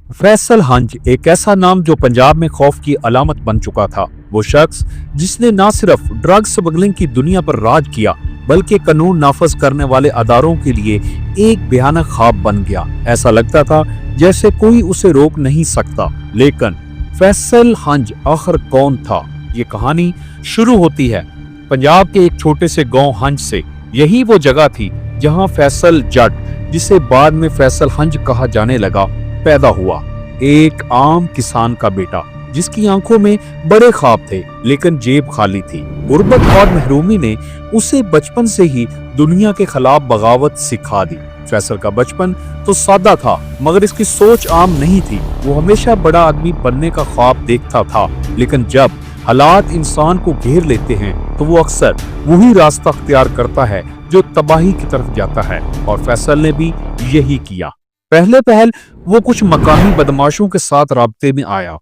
फैसल हंज एक ऐसा नाम जो पंजाब में खौफ की अलामत बन चुका था। वो शख्स जिसने न सिर्फ ड्रग स्मगलिंग की दुनिया पर राज किया बल्कि कानून नाफज करने वाले अदारों के लिए एक भयानक ख्वाब बन गया। ऐसा लगता था जैसे कोई उसे रोक नहीं सकता। लेकिन फैसल हंज आखिर कौन था? ये कहानी शुरू होती है पंजाब के एक छोटे से गांव हंज से। यही वो जगह थी जहां फैसल जट, जिसे बाद में फैसल हंज कहा जाने लगा, पैदा हुआ। एक आम किसान का बेटा जिसकी आंखों में बड़े ख्वाब थे लेकिन जेब खाली थी। गुर्बत और महरूमी ने उसे बचपन से ही दुनिया के खिलाफ बगावत सिखा दी। फैसल का बचपन तो सादा था मगर इसकी सोच आम नहीं थी। वो हमेशा बड़ा आदमी बनने का ख्वाब देखता था, लेकिन जब हालात इंसान को घेर लेते हैं तो वो अक्सर वही रास्ता अख्तियार करता है जो तबाही की तरफ जाता है। और फैसल ने भी यही किया। पहले पहल वो कुछ मकामी बदमाशों के साथ राब्ते में आया।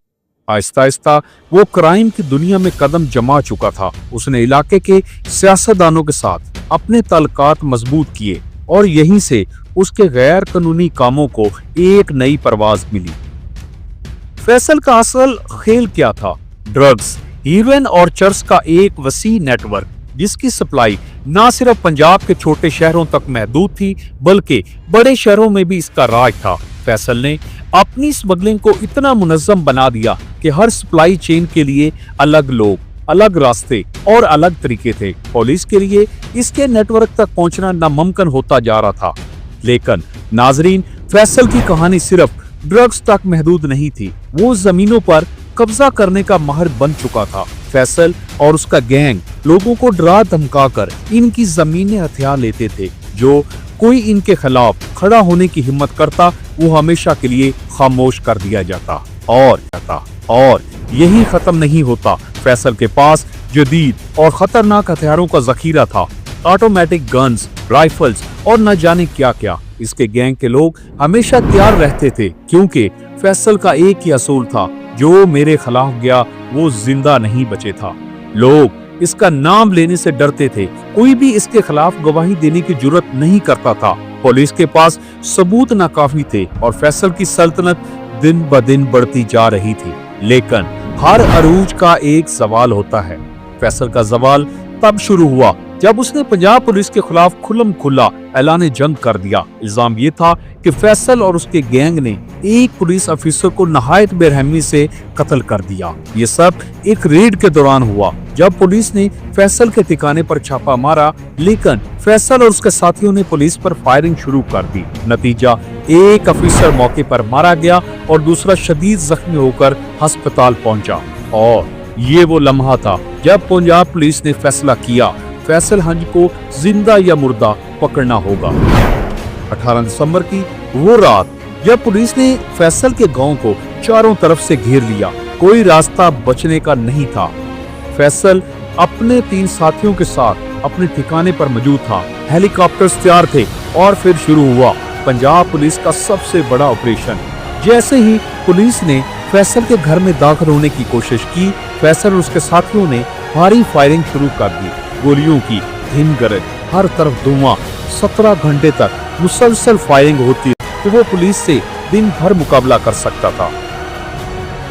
आहिस्ता आहिस्ता वो क्राइम की दुनिया में कदम जमा चुका था। उसने इलाके के सियासतदानों के साथ अपने ताल्लुकात मजबूत किए और यहीं से उसके गैर कानूनी कामों को एक नई परवाज मिली। फैसल का असल खेल क्या था? ड्रग्स, हीरोइन और चर्स का एक वसी नेटवर्क जिसकी सप्लाई न सिर्फ पंजाब के छोटे शहरों तक महदूद थी बल्कि बड़े शहरों में भी इसका राज था। फैसल ने अपनी स्मगलिंग को इतना मुनज़्ज़म बना दिया कि हर सप्लाई चेन के लिए अलग लोग, अलग रास्ते और अलग तरीके थे। पुलिस के लिए इसके नेटवर्क तक पहुंचना नामुमकिन होता जा रहा था। लेकिन नाजरीन, फैसल की कहानी सिर्फ ड्रग्स तक महदूद नहीं थी। वो जमीनों पर कब्जा करने का माहिर बन चुका था। फैसल और उसका गैंग लोगों को डरा धमकाकर इनकी जमीनें हथिया लेते थे। जो कोई इनके खिलाफ खड़ा होने की हिम्मत करता वो हमेशा के लिए खामोश कर दिया जाता। और यही खत्म नहीं होता। फैसल के पास जदीद और खतरनाक हथियारों का जखीरा था, ऑटोमेटिक गन्स, राइफल्स और न जाने क्या क्या। इसके गैंग के लोग हमेशा तैयार रहते थे क्योंकि फैसल का एक ही असूल था, जो मेरे खिलाफ गया वो जिंदा नहीं बचे था। लोग इसका नाम लेने से डरते थे। कोई भी इसके खिलाफ गवाही देने की जुर्रत नहीं करता था। पुलिस के पास सबूत नाकाफी थे और फैसल की सल्तनत दिन ब दिन बढ़ती जा रही थी। लेकिन हर अरूज का एक सवाल होता है। फैसल का सवाल तब शुरू हुआ जब उसने पंजाब पुलिस के खिलाफ खुल्लम खुल्ला ऐलान जंग कर दिया। इल्जाम ये था कि फैसल और उसके गैंग ने एक पुलिस अफसर को नहायत बेरहमी से कत्ल कर दिया। ये सब एक रेड के दौरान हुआ जब पुलिस ने फैसल के ठिकाने पर छापा मारा, लेकिन फैसल और उसके साथियों ने पुलिस पर फायरिंग शुरू कर दी। नतीजा, एक अफसर मौके पर मारा गया और दूसरा शदीद जख्मी होकर अस्पताल पहुंचा। और ये वो लम्हा था जब पंजाब पुलिस ने फैसला किया फैसल हंज को जिंदा या मुर्दा पकड़ना होगा। 18 दिसंबर की वो रात जब पुलिस ने फैसल के गांव को चारों तरफ से घेर लिया, कोई रास्ता बचने का नहीं था। फैसल अपने 3 साथियों के साथ अपने ठिकाने पर मौजूद था। हेलीकॉप्टर्स तैयार थे और फिर शुरू हुआ पंजाब पुलिस का सबसे बड़ा ऑपरेशन। जैसे ही पुलिस ने फैसल के घर में दाखिल होने की कोशिश की, फैसल और उसके साथियों ने भारी फायरिंग शुरू कर दी। गोलियों की हिमगर्ज, हर तरफ धुआं। 17 घंटे तक मुसलसल फायरिंग होती तो वो पुलिस से दिन भर मुकाबला कर सकता था।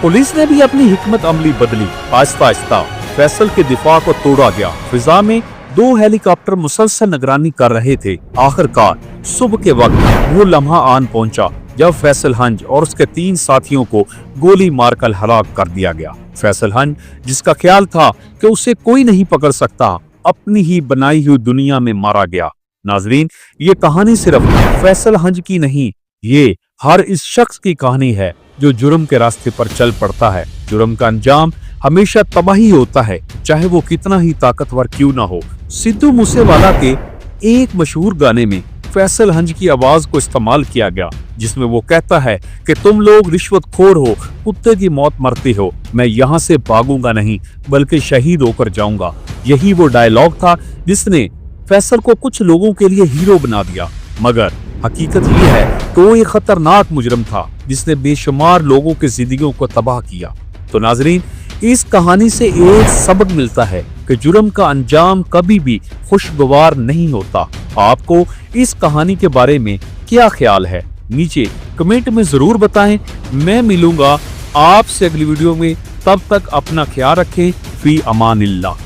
पुलिस ने भी अपनी हिकमत अमली बदली। आहिस्ता आहिस्ता फैसल के दिफा को तोड़ा गया। फिजा में 2 हेलीकॉप्टर मुसलसल निगरानी कर रहे थे। आखिरकार सुबह के वक्त वो लम्हा आन पहुंचा जब फैसल हंज और उसके 3 साथियों को गोली मारकर हलाक कर दिया गया। फैसल हंज, जिसका ख्याल था कि उसे कोई नहीं पकड़ सकता, अपनी ही बनाई हुई दुनिया में मारा गया। नाजरीन, ये कहानी सिर्फ फैसल हंज की नहीं, ये हर इस शख्स की कहानी है जो जुर्म के रास्ते पर चल पड़ता है। जुर्म का अंजाम हमेशा तबाही होता है, चाहे वो कितना ही ताकतवर क्यों ना हो। सिद्धू मूसेवाला के एक मशहूर गाने में फैसल हंज की आवाज को इस्तेमाल किया गया, जिसमें वो कहता है कि तुम लोग रिश्वतखोर हो, कुत्ते की मौत मरते हो, मैं यहाँ से भागूंगा नहीं बल्कि शहीद होकर जाऊंगा। यही वो डायलॉग था जिसने फैसल को कुछ लोगों के लिए हीरो बना दिया, मगर हकीकत ये है कि वो एक खतरनाक मुजरिम था जिसने बेशुमार लोगों की जिंदगियों को तबाह किया। तो नाजरीन, इस कहानी से एक सबक मिलता है कि जुर्म का अंजाम कभी भी खुशगवार नहीं होता। आपको इस कहानी के बारे में क्या ख्याल है? नीचे कमेंट में जरूर बताएं। मैं मिलूंगा आपसे अगली वीडियो में, तब तक अपना ख्याल रखें। फी अमानिल्लाह।